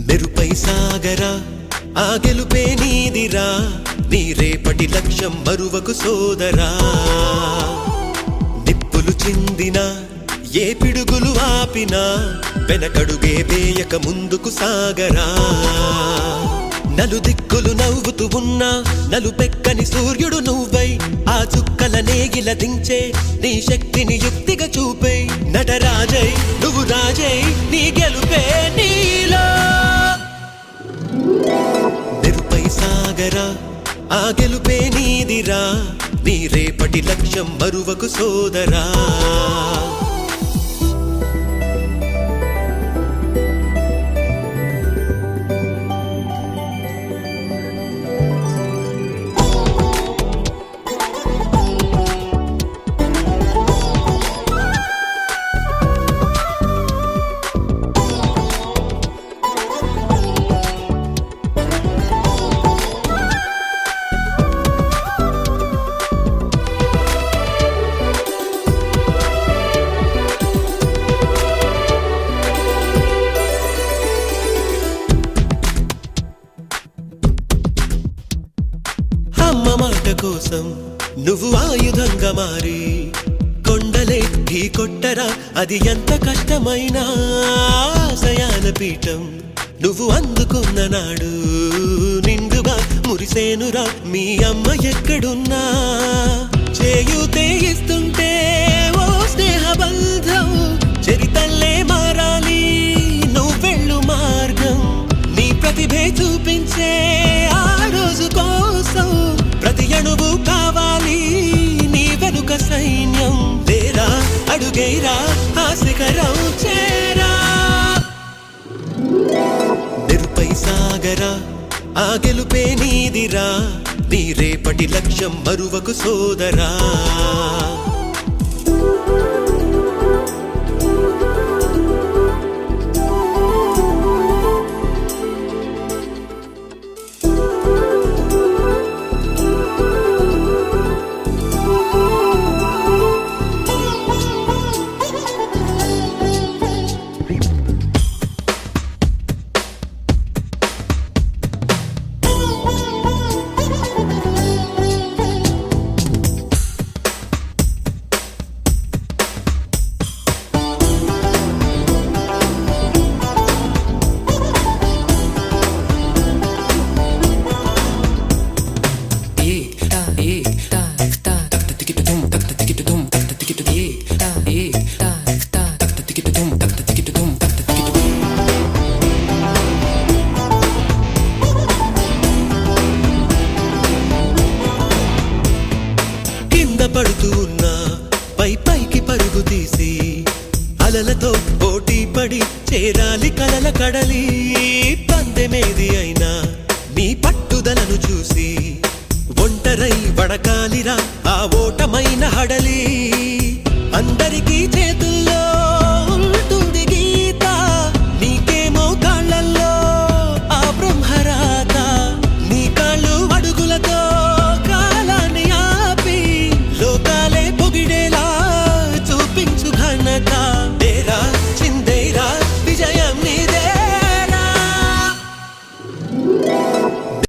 మెరుపై సాగరా ఆ గెలుపే నీదిరా నీ రేపటి లక్ష్యం మరువకు సోదరా నిప్పులు చిందినా ఏ పిడుగులు ఆపినా వెనకడుగే వేయక ముందుకు సాగరా నలుదిక్కులు నవ్వుతూ ఉన్నా నలుపెక్కని సూర్యుడు నువ్వై ఆ చుక్కల నేగిల దించే నీ శక్తిని యుక్తిగా చూపై నటరాజై నువ్వు రాజై నీ గెలుపే నీలో మెరుపై సాగరా ఆ గెలుపే నీదిరా నీ రేపటి లక్ష్యం మరువకు సోదరా అమ్మ మాట కోసం నువ్వు ఆయుధంగా మారి కొండలే ఢీ కొట్టరా అది ఎంత కష్టమైనా ఆశయాల పీఠం నువ్వు అందుకున్న నాడు నిండుగా మురిసేనురా మీ అమ్మ ఎక్కడున్నా చేయూతే ఇస్తుంటే ఓ స్నేహ బంధం చరితల్లే మారాలి నువ్వెళ్ళు మార్గం నీ ప్రతిభే చూపించే ఆ రోజు కోసం ప్రతి అణువు కావాలి నీ వెనుక సైన్యం లేరా అడుగైరా ఆ శిఖరం చేరా మెరుపై సాగరా ఆ గెలుపే నీదిరా నీ రేపటి లక్ష్యం మరువకు సోదరా పడుతూ ఉన్నా పై పైకి పరుగు తీసి అలలతో పోటీ పడి చేరాలి కలల కడలి పందెమేది అయినా నీ పట్టుదలను చూసి ఒంటరై వడకాలిరా ఆ ఓటమైన హడలి